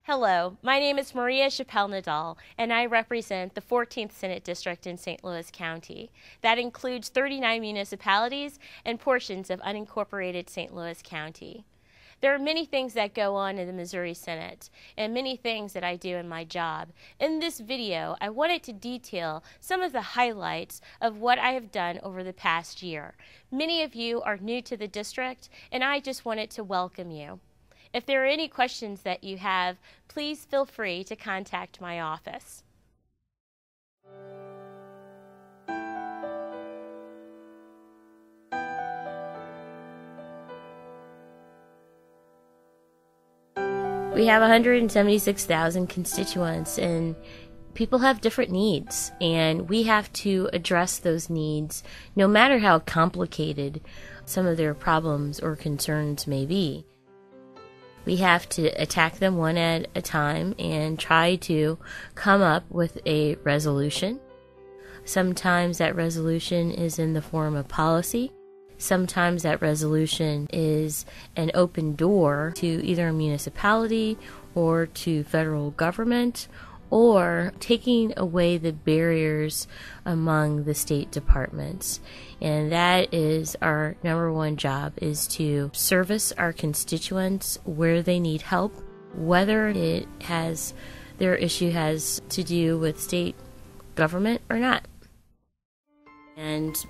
Hello, my name is Maria Chappelle-Nadal, and I represent the 14th Senate District in St. Louis County. That includes 39 municipalities and portions of unincorporated St. Louis County. There are many things that go on in the Missouri Senate, and many things that I do in my job. In this video, I wanted to detail some of the highlights of what I have done over the past year. Many of you are new to the district, and I just wanted to welcome you. If there are any questions that you have, please feel free to contact my office. We have 176,000 constituents, and people have different needs, and we have to address those needs no matter how complicated some of their problems or concerns may be. We have to attack them one at a time and try to come up with a resolution. Sometimes that resolution is in the form of policy. Sometimes that resolution is an open door to either a municipality or to federal government, or taking away the barriers among the state departments. And that is our number one job, is to service our constituents where they need help, whether their issue has to do with state government or not.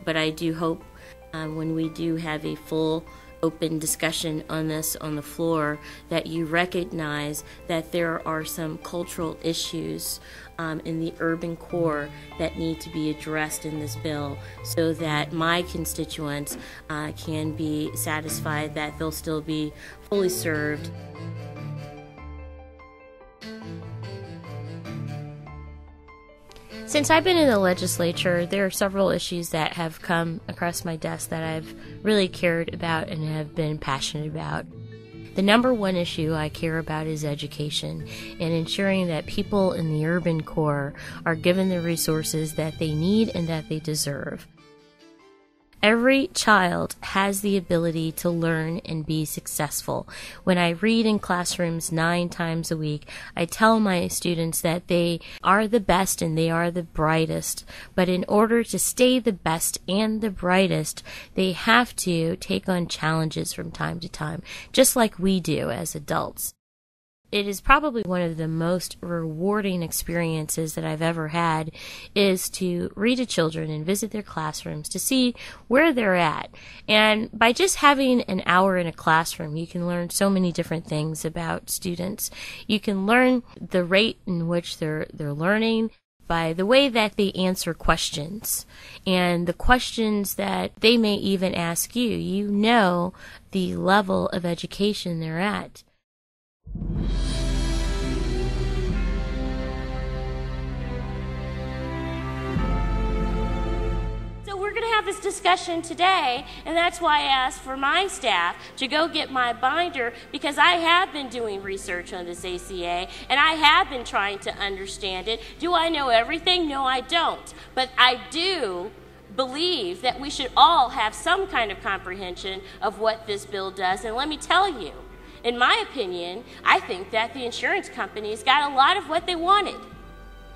But I do hope when we do have a full open discussion on this on the floor, that you recognize that there are some cultural issues in the urban core that need to be addressed in this bill, so that my constituents can be satisfied that they'll still be fully served. Since I've been in the legislature, there are several issues that have come across my desk that I've really cared about and have been passionate about. The number one issue I care about is education, and ensuring that people in the urban core are given the resources that they need and that they deserve. Every child has the ability to learn and be successful. When I read in classrooms 9 times a week, I tell my students that they are the best and they are the brightest. But in order to stay the best and the brightest, they have to take on challenges from time to time, just like we do as adults. It is probably one of the most rewarding experiences that I've ever had, is to read to children and visit their classrooms to see where they're at. And by just having an hour in a classroom, you can learn so many different things about students. You can learn the rate in which they're learning by the way that they answer questions, and the questions that they may even ask you. You know the level of education they're at. So we're going to have this discussion today, and that's why I asked for my staff to go get my binder, because I have been doing research on this ACA, and I have been trying to understand it. Do I know everything? No, I don't. But I do believe that we should all have some kind of comprehension of what this bill does, and let me tell you, in my opinion, I think that the insurance companies got a lot of what they wanted.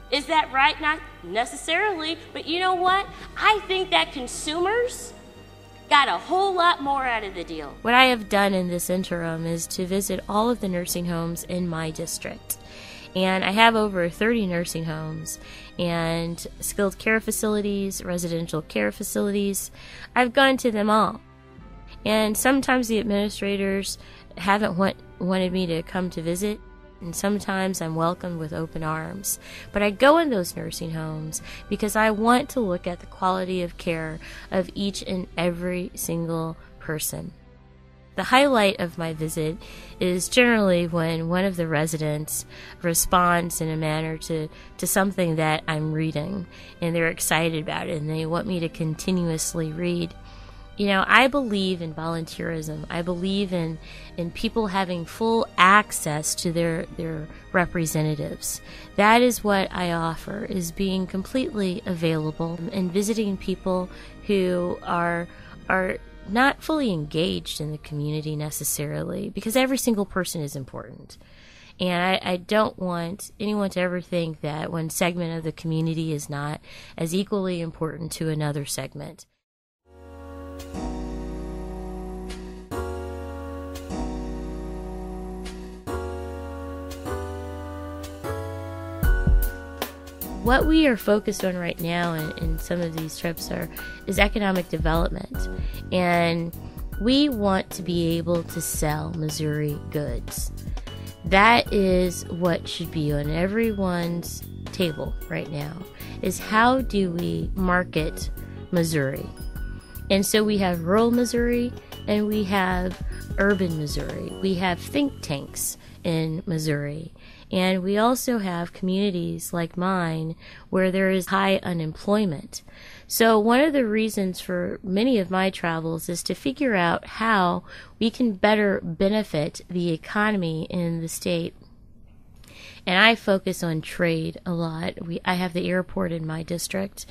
Is that right? Not necessarily, but you know what? I think that consumers got a whole lot more out of the deal. What I have done in this interim is to visit all of the nursing homes in my district. And I have over 30 nursing homes and skilled care facilities, residential care facilities. I've gone to them all. And sometimes the administrators haven't wanted me to come to visit, and sometimes I'm welcomed with open arms. But I go in those nursing homes because I want to look at the quality of care of each and every single person. The highlight of my visit is generally when one of the residents responds in a manner to something that I'm reading, and they're excited about it, and they want me to continuously read. You know, I believe in volunteerism. I believe in people having full access to their representatives. That is what I offer, is being completely available and visiting people who are not fully engaged in the community necessarily, because every single person is important. And I don't want anyone to ever think that one segment of the community is not as equally important to another segment. What we are focused on right now in some of these trips is economic development. And we want to be able to sell Missouri goods. That is what should be on everyone's table right now, is how do we market Missouri? And so we have rural Missouri and we have urban Missouri. We have think tanks in Missouri. And we also have communities like mine where there is high unemployment. So one of the reasons for many of my travels is to figure out how we can better benefit the economy in the state. And I focus on trade a lot. I have the airport in my district,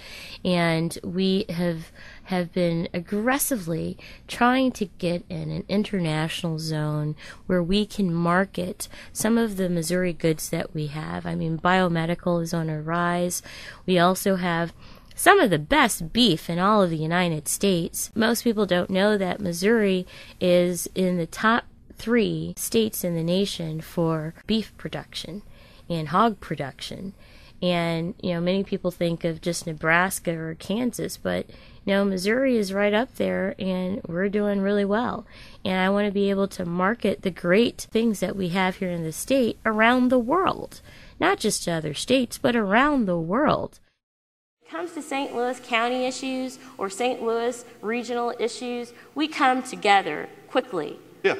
and we have been aggressively trying to get in an international zone where we can market some of the Missouri goods that we have. I mean, biomedical is on a rise. We also have some of the best beef in all of the United States. Most people don't know that Missouri is in the top 3 states in the nation for beef production and hog production. And, many people think of just Nebraska or Kansas, but, Missouri is right up there and we're doing really well. And I want to be able to market the great things that we have here in the state around the world, not just to other states, but around the world. When it comes to St. Louis County issues or St. Louis regional issues, we come together quickly. Yeah.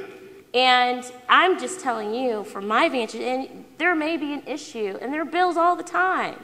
And I'm just telling you from my vantage, and there may be an issue, and there are bills all the time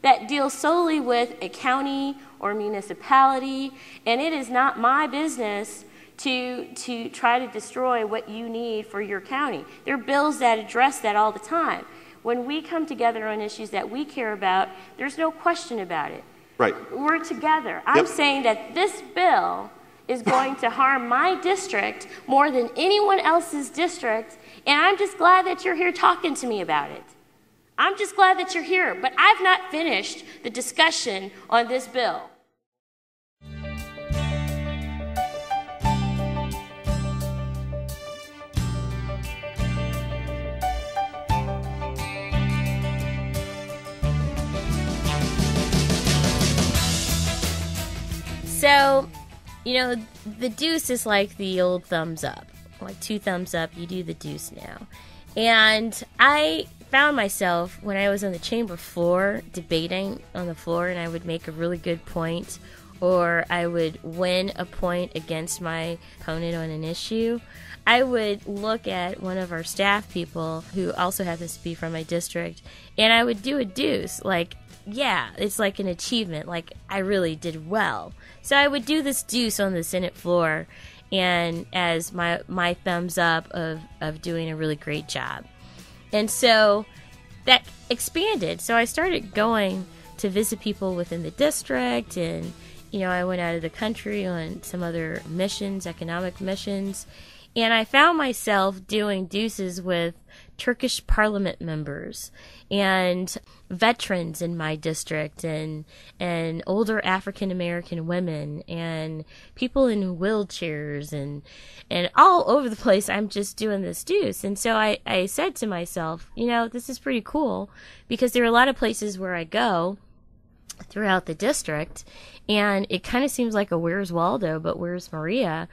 that deal solely with a county or municipality, and it is not my business to try to destroy what you need for your county. There are bills that address that all the time. When we come together on issues that we care about, there's no question about it. Right. We're together. I'm saying that this bill is going to harm my district more than anyone else's district, and I'm just glad that you're here talking to me about it. I'm just glad that you're here, but I've not finished the discussion on this bill. So, the deuce is like the old thumbs up. Like 2 thumbs up, you do the deuce now. And I found myself, when I was on the chamber floor, debating on the floor, and I would make a really good point, or I would win a point against my opponent on an issue, I would look at one of our staff people, who also happens to be from my district, and I would do a deuce, like, yeah, it's like an achievement, like I really did well. So I would do this deuce on the Senate floor, and as my thumbs up of doing a really great job. And so that expanded. So I started going to visit people within the district, and I went out of the country on some other missions, economic missions, and I found myself doing deuces with Turkish parliament members and veterans in my district, and older African American women and people in wheelchairs and all over the place. I'm just doing this deuce. And so I said to myself, this is pretty cool, because there are a lot of places where I go throughout the district, and it kind of seems like a Where's Waldo, but Where's Maria?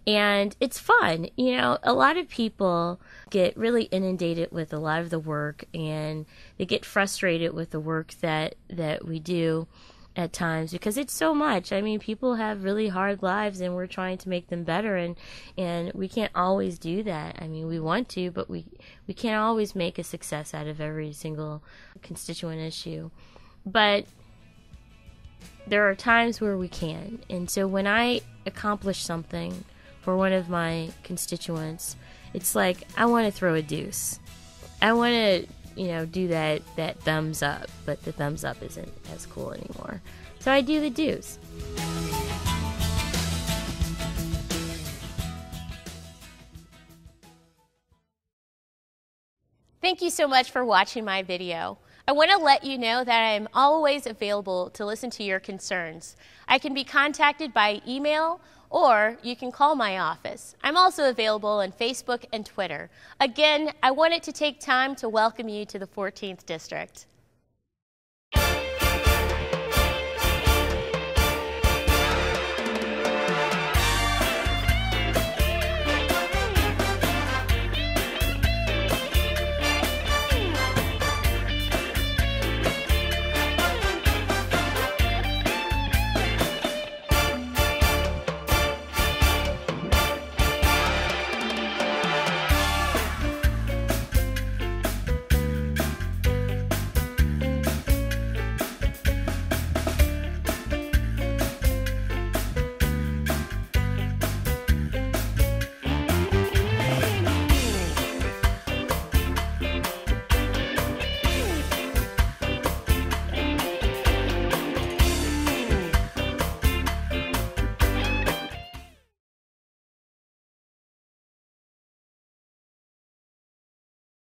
And it's fun. A lot of people get really inundated with a lot of the work, and they get frustrated with the work that we do at times, because it's so much. I mean, people have really hard lives, and we're trying to make them better, and we can't always do that. I mean, we want to, but we can't always make a success out of every single constituent issue. But there are times where we can. And so when I accomplish something for one of my constituents, it's like I want to throw a deuce. I want to, do that thumbs up, but the thumbs up isn't as cool anymore. So I do the deuce. Thank Thank you so much for watching my video. I want to let you know that I am always available to listen to your concerns. I can be contacted by email or you can call my office. I'm also available on Facebook and Twitter. Again, I wanted to take time to welcome you to the 14th District.